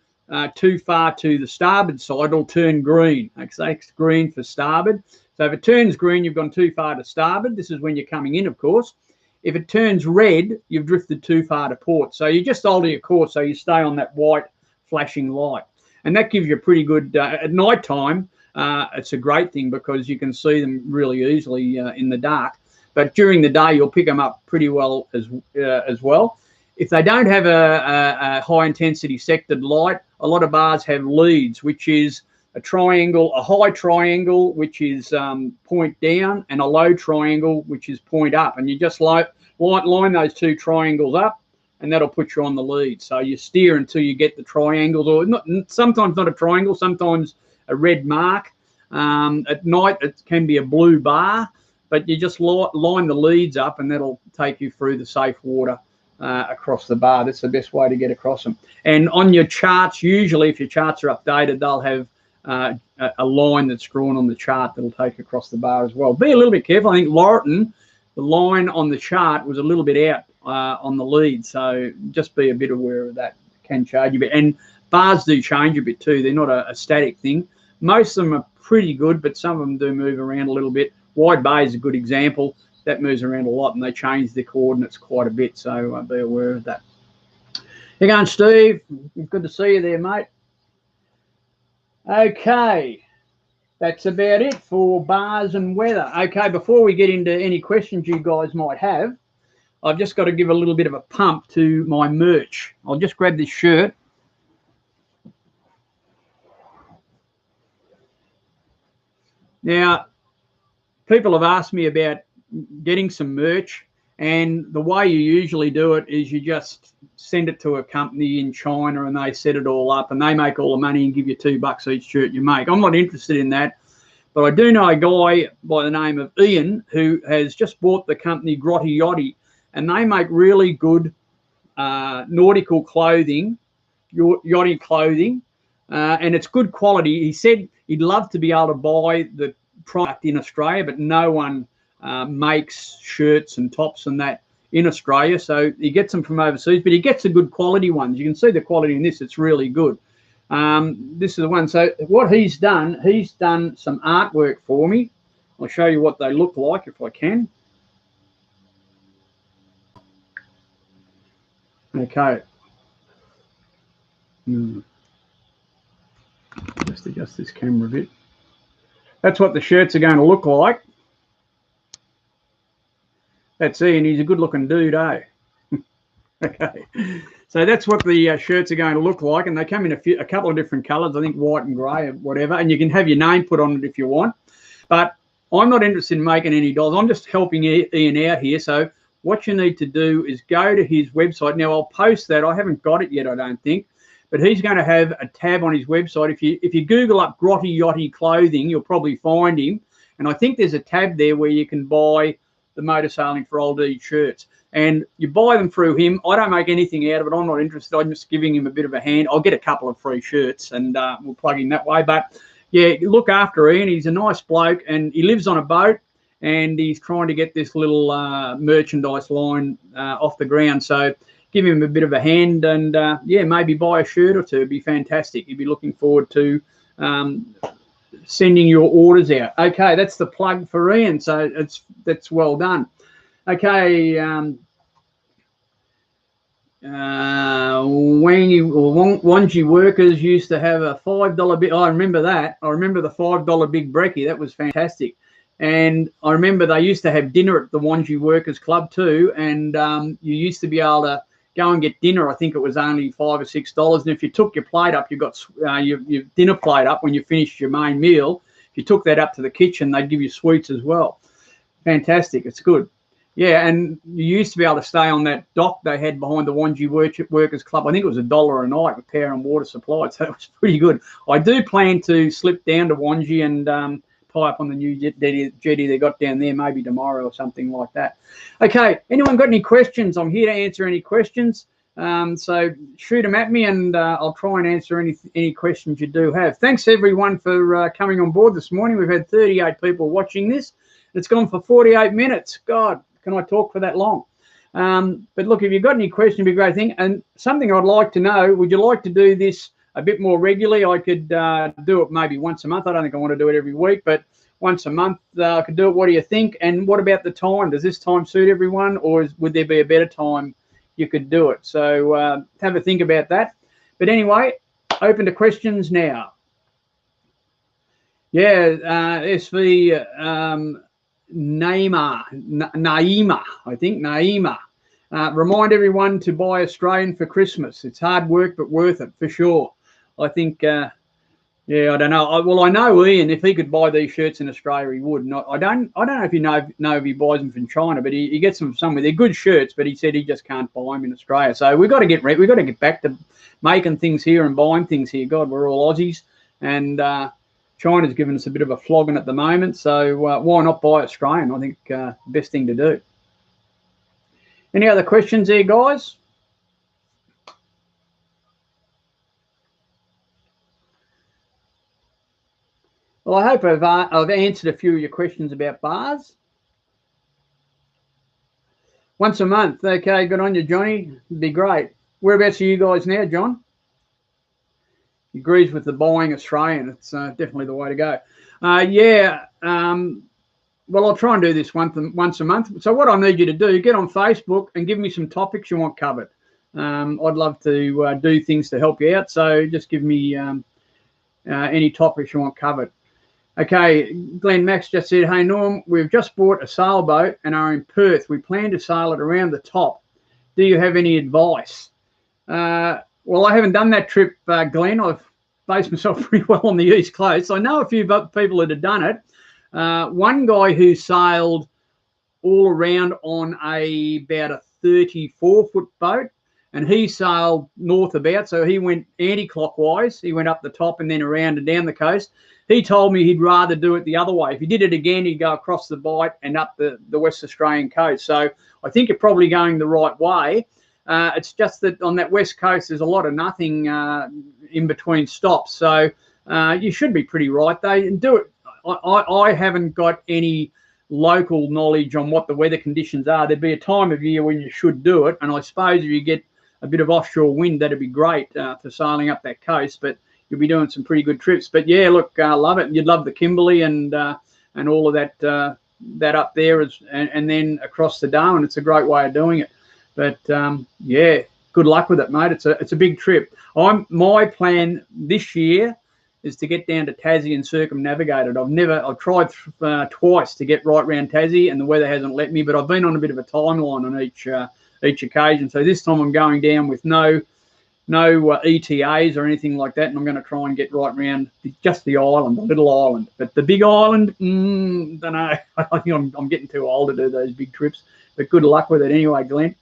too far to the starboard side, it'll turn green. It's green for starboard. So if it turns green, you've gone too far to starboard. This is when you're coming in, of course. If it turns red, you've drifted too far to port. So you just alter your course so you stay on that white flashing light. And that gives you a pretty good, at night time, it's a great thing because you can see them really easily in the dark. But during the day, you'll pick them up pretty well as well. If they don't have a high-intensity sectored light, a lot of bars have leads, which is a triangle, a high triangle, which is point down, and a low triangle, which is point up. And you just line those two triangles up, and that'll put you on the lead. So you steer until you get the triangles, or not, sometimes not a triangle, sometimes a red mark. At night, it can be a blue bar, but you just line the leads up, and that'll take you through the safe water across the bar. That's the best way to get across them. And on your charts, usually if your charts are updated, they'll have a line that's drawn on the chart that'll take across the bar as well. Be a little bit careful. I think Laurelton, the line on the chart was a little bit out on the lead, so just be a bit aware of that. It can change a bit, and bars do change a bit too. They're not a static thing. Most of them are pretty good, but some of them do move around a little bit. Wide Bay is a good example. That moves around a lot, and they change the coordinates quite a bit, so be aware of that. How you going, Steve? Good to see you there, mate. Okay, that's about it for bars and weather. Okay, before we get into any questions you guys might have, I've just got to give a little bit of a pump to my merch. I'll just grab this shirt. Now, people have asked me about getting some merch, and the way you usually do it is you just send it to a company in China, and they set it all up, and they make all the money and give you $2 each shirt you make. I'm not interested in that, but I do know a guy by the name of Ian who has just bought the company Grotty Yachty, and they make really good nautical clothing, yachty clothing, and it's good quality. He said he'd love to be able to buy the product in Australia, but no one makes shirts and tops and that in Australia, so he gets them from overseas, but he gets the good quality ones. You can see the quality in this. It's really good. This is the one. So what he's done some artwork for me. I'll show you what they look like if I can. Okay. Just adjust this camera a bit. That's what the shirts are going to look like. That's Ian. He's a good-looking dude, eh? Okay. So that's what the shirts are going to look like, and they come in a couple of different colours. I think white and grey or whatever, and you can have your name put on it if you want. But I'm not interested in making any dollars. I'm just helping Ian out here. So what you need to do is go to his website. Now, I'll post that. I haven't got it yet, I don't think. But he's going to have a tab on his website. If you Google up Grotty Yachty Clothing, you'll probably find him. And I think there's a tab there where you can buy the Motor Sailing for Old E shirts. And you buy them through him. I don't make anything out of it. I'm not interested. I'm just giving him a bit of a hand. I'll get a couple of free shirts, and we'll plug in that way. But, yeah, look after Ian. He's a nice bloke, and he lives on a boat, and he's trying to get this little merchandise line off the ground. So give him a bit of a hand, and, yeah, maybe buy a shirt or two. It'd be fantastic. He'd be looking forward to sending your orders out. Okay, that's the plug for Ian, so that's well done. Okay, Wanji workers used to have a $5 big. I remember that. I remember the $5 big brekkie. That was fantastic. And I remember they used to have dinner at the Wanji Workers Club too, and you used to be able to go and get dinner. I think it was only $5 or $6. And if you took your plate up, you got your dinner plate up when you finished your main meal. If you took that up to the kitchen, they'd give you sweets as well. Fantastic. It's good. Yeah, and you used to be able to stay on that dock they had behind the Wanji Workers Club. I think it was $1 a night with power and water supplied, so it was pretty good. I do plan to slip down to Wanji and tie up on the new jetty they got down there, maybe tomorrow or something like that. Okay, anyone got any questions? I'm here to answer any questions. So shoot them at me, and I'll try and answer any questions you do have. Thanks, everyone, for coming on board this morning. We've had 38 people watching this. It's gone for 48 minutes. God, can I talk for that long? But look, if you've got any questions, it'd be a great thing. And something I'd like to know, would you like to do this a bit more regularly? I could do it maybe once a month. I don't think I want to do it every week, but once a month I could do it. What do you think? And what about the time? Does this time suit everyone, or would there be a better time you could do it? So have a think about that. But anyway, open to questions now. Yeah, SV Naima, I think, Naima. Remind everyone to buy Australian for Christmas. It's hard work, but worth it, for sure. I think, yeah, I don't know. Well, I know Ian, if he could buy these shirts in Australia, he would. Not. I don't know if you know if he buys them from China, but he gets them somewhere. They're good shirts, but he said he just can't buy them in Australia. So we've got to get back to making things here and buying things here. God, we're all Aussies, and China's given us a bit of a flogging at the moment. So why not buy Australian? I think best thing to do. Any other questions there, guys? Well, I hope I've answered a few of your questions about bars. Once a month. Okay, good on you, Johnny. It'd be great. Whereabouts are you guys now, John? He agrees with the buying Australian. It's definitely the way to go. Yeah. Well, I'll try and do this once a month. So what I need you to do, get on Facebook and give me some topics you want covered. I'd love to do things to help you out. So just give me any topics you want covered. Okay, Glenn Max just said, hey, Norm, we've just bought a sailboat and are in Perth. We plan to sail it around the top. Do you have any advice? Well, I haven't done that trip, Glenn. I've based myself pretty well on the East Coast. I know a few people that have done it. One guy who sailed all around on about a 34-foot boat, and he sailed north about, so he went anti-clockwise. He went up the top and then around and down the coast. He told me he'd rather do it the other way. If he did it again, he'd go across the Bight and up the West Australian coast. So I think you're probably going the right way. It's just that on that West Coast, there's a lot of nothing in between stops. So you should be pretty right. They do it. I haven't got any local knowledge on what the weather conditions are. There'd be a time of year when you should do it. And I suppose if you get a bit of offshore wind, that'd be great for sailing up that coast. But you'll be doing some pretty good trips. But yeah, look, love it. You'd love the Kimberley and all of that up there, and then across the Darwin. It's a great way of doing it. But yeah, good luck with it, mate. It's a big trip. My plan this year is to get down to Tassie and circumnavigate it. I've tried twice to get right round Tassie, and the weather hasn't let me. But I've been on a bit of a timeline on each occasion. So this time I'm going down with no ETAs or anything like that, and I'm going to try and get right around just the island, the little island. But the big island, don't know. I think I'm getting too old to do those big trips. But good luck with it anyway, Glenn.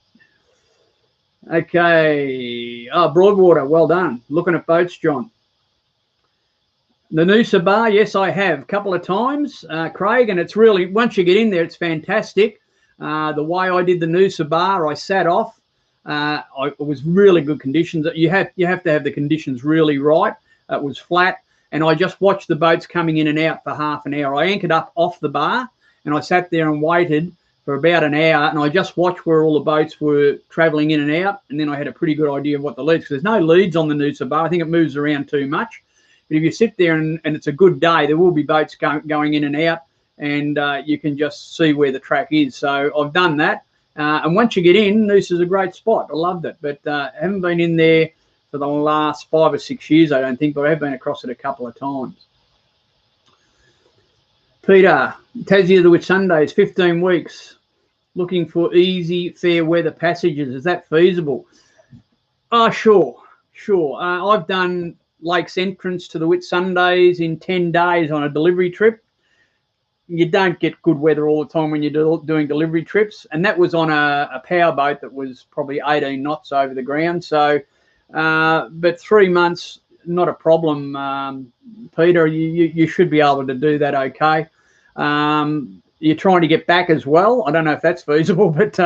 Okay. Broadwater, well done. Looking at boats, John. The Noosa Bar, yes, I have a couple of times, Craig, and it's really, once you get in there, it's fantastic. The way I did the Noosa Bar, I sat off. It was really good conditions. You have to have the conditions really right. It was flat, and I just watched the boats coming in and out for half an hour. I anchored up off the bar, and I sat there and waited for about an hour, and I just watched where all the boats were travelling in and out, and then I had a pretty good idea of what the leads, because there's no leads on the Noosa Bar. I think it moves around too much. But if you sit there and it's a good day, there will be boats going in and out, and you can just see where the track is. So I've done that. And once you get in, Noosa's a great spot. I loved it. But I haven't been in there for the last 5 or 6 years, I don't think, but I have been across it a couple of times. Peter, Tassie to the Whitsundays, 15 weeks. Looking for easy, fair weather passages. Is that feasible? Sure. I've done Lakes Entrance to the Whitsundays in 10 days on a delivery trip. You don't get good weather all the time when you're doing delivery trips, and that was on a power boat that was probably 18 knots over the ground. So, but 3 months, not a problem, Peter. You should be able to do that okay. You're trying to get back as well. I don't know if that's feasible, but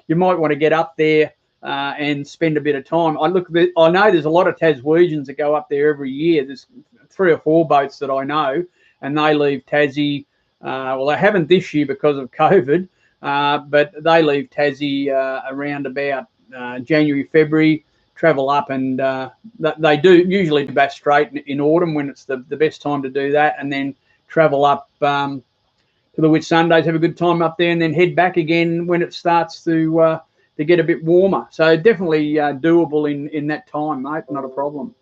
you might want to get up there and spend a bit of time. I know there's a lot of Taswegians that go up there every year. There's 3 or 4 boats that I know, and they leave Tassie. Well, they haven't this year because of COVID, but they leave Tassie around about January, February, travel up, and they do usually to Bass Strait in autumn when it's the best time to do that, and then travel up to the Whitsundays, have a good time up there, and then head back again when it starts to get a bit warmer. So definitely doable in that time, mate. Not a problem.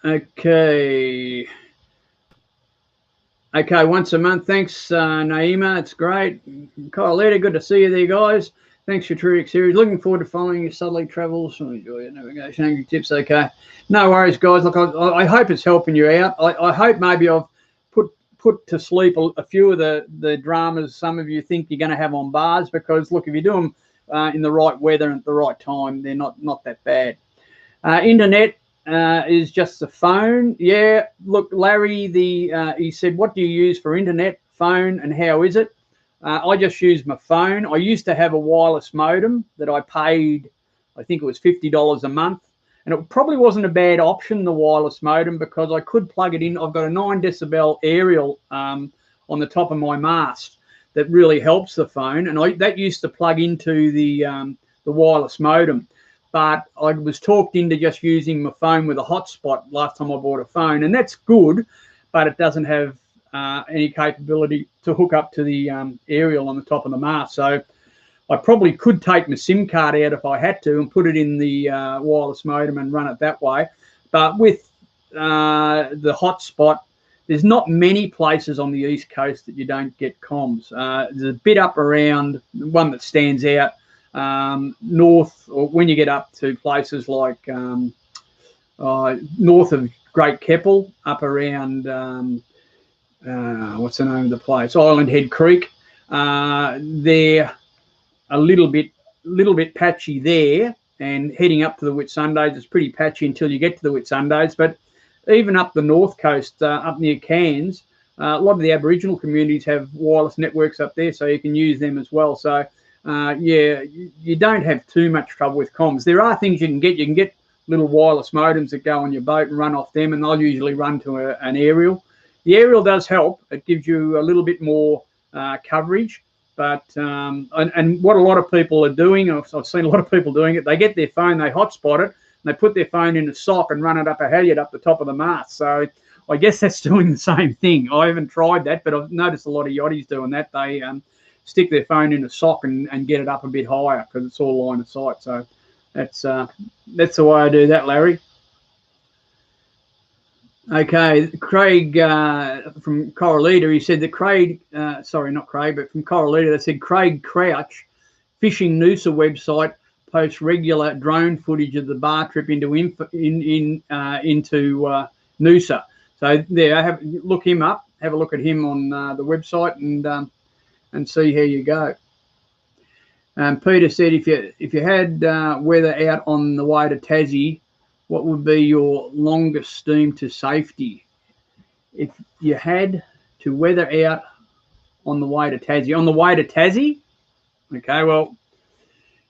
Okay. Okay, once a month. Thanks, Naima. It's great. Kyle Leder, good to see you there, guys. Thanks for Truic series. Looking forward to following your southerly travels. Enjoy your navigation tips. Okay, no worries, guys. Look, I hope it's helping you out. I hope maybe I've put to sleep a few of the dramas some of you think you're going to have on bars, because look, if you do them in the right weather and at the right time, they're not that bad. Internet is just the phone. Yeah, look, Larry, he said, what do you use for internet, phone, and how is it? I just use my phone. I used to have a wireless modem that I paid, I think it was $50 a month. And it probably wasn't a bad option, the wireless modem, because I could plug it in. I've got a 9 decibel aerial on the top of my mast that really helps the phone. And that used to plug into the wireless modem. But I was talked into just using my phone with a hotspot last time I bought a phone. And that's good, but it doesn't have any capability to hook up to the aerial on the top of the mast. So I probably could take my SIM card out if I had to and put it in the wireless modem and run it that way. But with the hotspot, there's not many places on the East Coast that you don't get comms. There's a bit up around, one that stands out, north, or when you get up to places like north of Great Keppel, up around, what's the name of the place? Island Head Creek. They're a little bit patchy there, and heading up to the Whitsundays, it's pretty patchy until you get to the Whitsundays. But even up the north coast, up near Cairns, a lot of the Aboriginal communities have wireless networks up there, so you can use them as well. So yeah, you don't have too much trouble with comms. There are things you can get. You can get little wireless modems that go on your boat and run off them, and they'll usually run to an aerial. The aerial does help. It gives you a little bit more coverage. But and what a lot of people are doing, I've seen a lot of people doing it, they get their phone, they hotspot it, and they put their phone in a sock and run it up a halyard up the top of the mast. So I guess that's doing the same thing. I haven't tried that, but I've noticed a lot of yachties doing that. They stick their phone in a sock and get it up a bit higher because it's all line of sight. So that's the way I do that, Larry. Okay, Craig from Corralita, he said that Craig, sorry, not Craig, but from Corralita, they said Craig Crouch, Fishing Noosa website, posts regular drone footage of the bar trip into Noosa. So there, look him up, have a look at him on the website, and see how you go. Peter said if you had weather out on the way to Tassie, what would be your longest steam to safety? If you had to weather out on the way to Tassie. On the way to Tassie? Okay, well,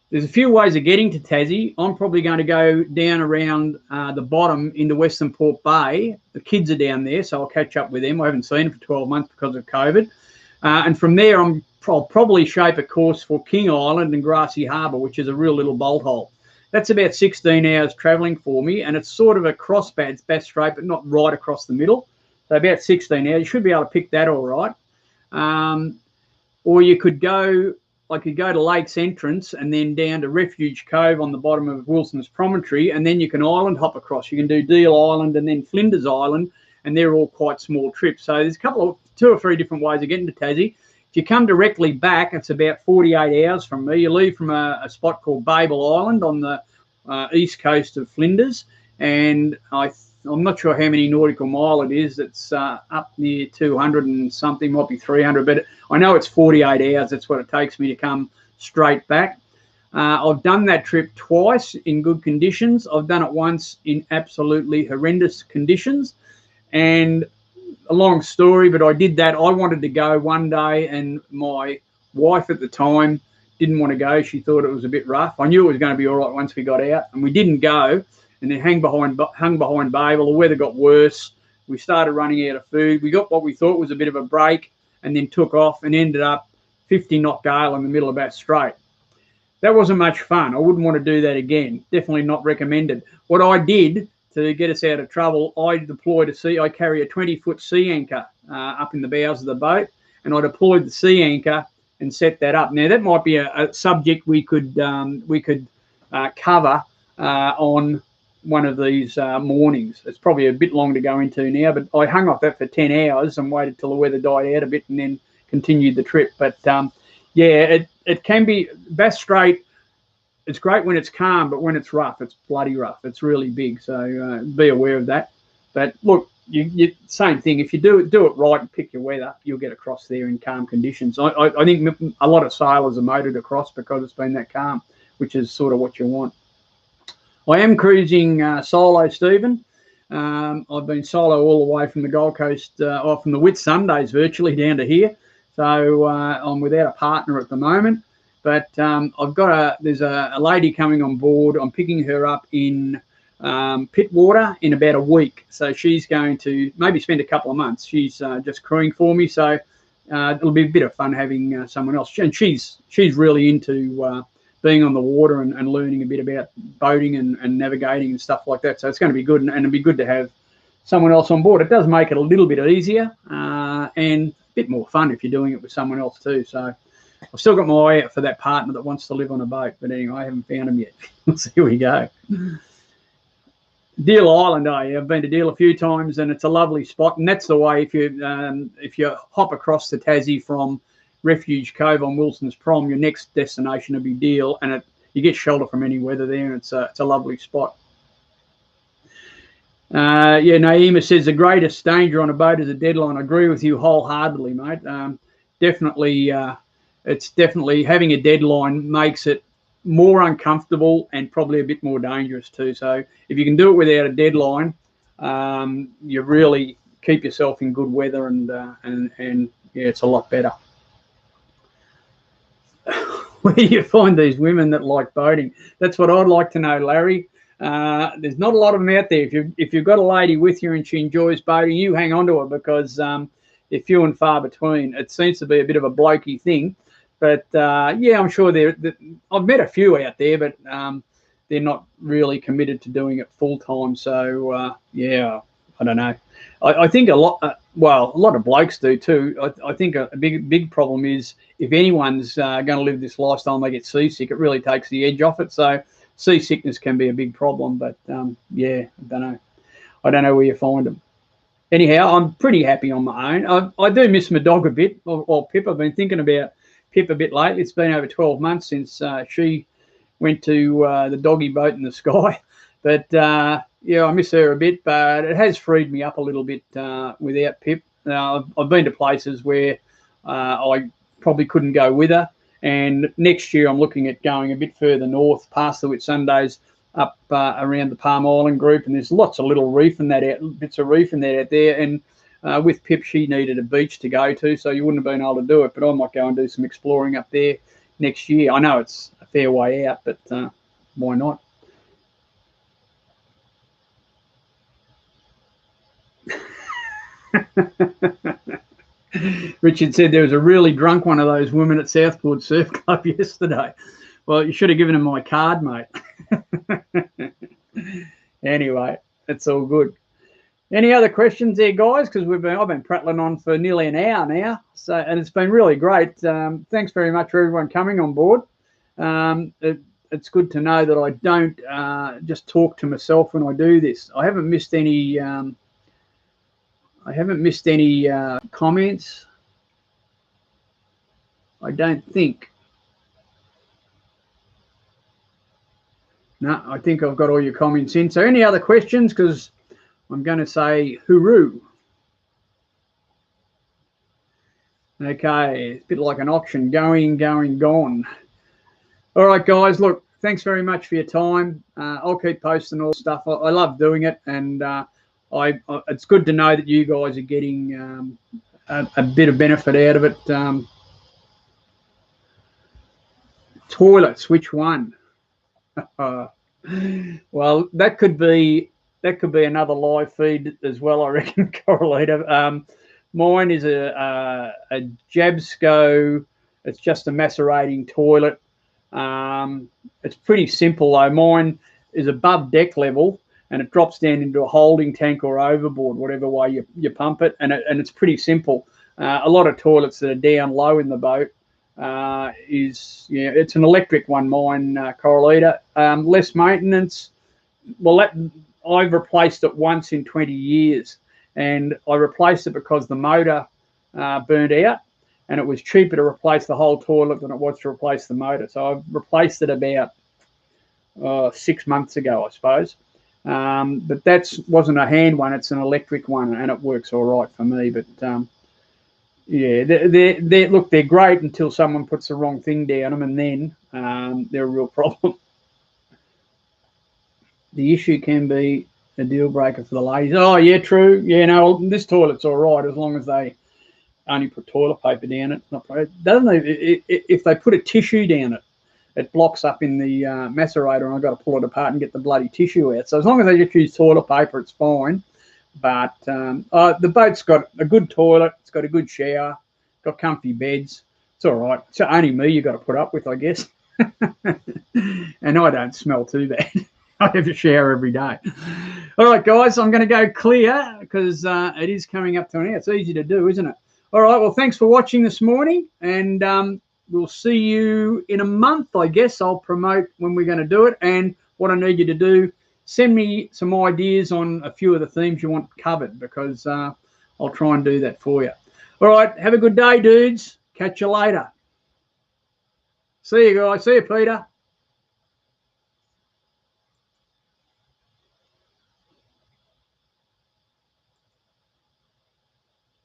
there's a few ways of getting to Tassie. I'm probably going to go down around the bottom into Western Port Bay. The kids are down there, so I'll catch up with them. I haven't seen them for 12 months because of COVID. And from there, I'll probably shape a course for King Island and Grassy Harbour, which is a real little bolt hole. That's about 16 hours travelling for me, and it's sort of a cross Bass Strait, but not right across the middle. So about 16 hours. You should be able to pick that all right. Or you could go, I could go to Lakes Entrance and then down to Refuge Cove on the bottom of Wilson's Promontory, and then you can island hop across. You can do Deal Island and then Flinders Island, and they're all quite small trips. So there's two or three different ways of getting to Tassie. If you come directly back, it's about 48 hours from me. You leave from a spot called Babel Island on the east coast of Flinders, and I'm not sure how many nautical mile it is. It's up near 200 and something, might be 300, but I know it's 48 hours. That's what it takes me to come straight back. I've done that trip twice in good conditions. I've done it once in absolutely horrendous conditions, and a long story, but I did that. I wanted to go one day, and my wife at the time didn't want to go. She thought it was a bit rough. I knew it was going to be all right once we got out, and we didn't go. And then hung behind Babel. The weather got worse. We started running out of food. We got what we thought was a bit of a break, and then took off and ended up 50-knot gale in the middle of Bass Strait. That wasn't much fun. I wouldn't want to do that again. Definitely not recommended. What I did to get us out of trouble, I carry a 20-foot sea anchor up in the bows of the boat, and I deployed the sea anchor and set that up. Now, that might be a subject we could cover on one of these mornings. It's probably a bit long to go into now, but I hung off that for 10 hours and waited till the weather died out a bit and then continued the trip. But yeah, it can be Bass Strait. It's great when it's calm, but when it's rough, it's bloody rough. It's really big, so be aware of that. But look, you same thing. If you do it right and pick your weather, you'll get across there in calm conditions. I think a lot of sailors are motored across because it's been that calm, which is sort of what you want. I am cruising solo, Stephen. I've been solo all the way from the Gold Coast, from the Whitsundays virtually down to here. So I'm without a partner at the moment. But there's a lady coming on board. I'm picking her up in Pittwater in about a week. So she's going to maybe spend a couple of months. She's just crewing for me. So it'll be a bit of fun having someone else. And she's really into being on the water and learning a bit about boating and navigating and stuff like that. So it's going to be good, and it'll be good to have someone else on board. It does make it a little bit easier and a bit more fun if you're doing it with someone else too. So I've still got my eye out for that partner that wants to live on a boat, but anyway, I haven't found him yet. We'll see how we go. Deal Island, I've been to Deal a few times, and it's a lovely spot. And that's the way if you hop across the Tassie from Refuge Cove on Wilson's Prom, your next destination will be Deal, and you get shelter from any weather there, and it's a lovely spot. Naima says the greatest danger on a boat is a deadline. I agree with you wholeheartedly, mate. It's definitely having a deadline makes it more uncomfortable and probably a bit more dangerous too. So if you can do it without a deadline, you really keep yourself in good weather, and yeah, it's a lot better. Where do you find these women that like boating? That's what I'd like to know, Larry. There's not a lot of them out there. If you've got a lady with you and she enjoys boating, you hang on to her, because they're few and far between. It seems to be a bit of a blokey thing. But, yeah, I'm sure I've met a few out there, but they're not really committed to doing it full time. So, yeah, I don't know. I think a lot of blokes do too. I think a big problem is if anyone's going to live this lifestyle and they get seasick, it really takes the edge off it. So seasickness can be a big problem. But, yeah, I don't know. I don't know where you find them. Anyhow, I'm pretty happy on my own. I do miss my dog a bit, or Pip. I've been thinking about Pip a bit lately. It's been over 12 months since she went to the doggy boat in the Sky. But, yeah, I miss her a bit, but it has freed me up a little bit without Pip. I've been to places where I probably couldn't go with her. And next year I'm looking at going a bit further north, past the Whitsundays, up around the Palm Island group. And there's lots of little bits of reef in that out there. And with Pip, she needed a beach to go to, so you wouldn't have been able to do it. But I might go and do some exploring up there next year. I know it's a fair way out, but why not? Richard said there was a really drunk one of those women at Southport Surf Club yesterday. Well, you should have given him my card, mate. Anyway, it's all good. Any other questions there, guys? Because I've been prattling on for nearly an hour now, and it's been really great. Thanks very much for everyone coming on board. It's good to know that I don't just talk to myself when I do this. I haven't missed any. Comments. I don't think. No, I think I've got all your comments in. So any other questions? Because I'm going to say hooroo. Okay, it's a bit like an auction. Going, gone. All right, guys, look, thanks very much for your time. I'll keep posting all stuff. I love doing it, and it's good to know that you guys are getting a bit of benefit out of it. Toilets, which one? Well, that could be another live feed as well, I reckon, Correlita. Mine is a Jabsco. It's just a macerating toilet. It's pretty simple though. Mine is above deck level, and it drops down into a holding tank or overboard, whatever way you pump it, and it's pretty simple. A lot of toilets that are down low in the boat it's an electric one. Mine, Correlita, less maintenance. Well, I've replaced it once in 20 years, and I replaced it because the motor burnt out, and it was cheaper to replace the whole toilet than it was to replace the motor. So I replaced it about 6 months ago, I suppose. But that wasn't a hand one; it's an electric one, and it works all right for me. But yeah, they're great until someone puts the wrong thing down them, and then they're a real problem. The issue can be a deal breaker for the ladies. Oh yeah, true. Yeah, no, this toilet's all right as long as they only put toilet paper down it. Doesn't it? If they put a tissue down it, it blocks up in the macerator, and I've got to pull it apart and get the bloody tissue out. So as long as they just use toilet paper, it's fine. But the boat's got a good toilet. It's got a good shower. Got comfy beds. It's all right. It's only me you've got to put up with, I guess. And I don't smell too bad. I have a shower every day. All right, guys, I'm going to go clear because it is coming up to an hour. It's easy to do, isn't it? All right, well, thanks for watching this morning, and we'll see you in a month, I guess. I'll promote when we're going to do it, and what I need you to do, send me some ideas on a few of the themes you want covered, because I'll try and do that for you. All right, have a good day, dudes. Catch you later. See you guys. See you, Peter.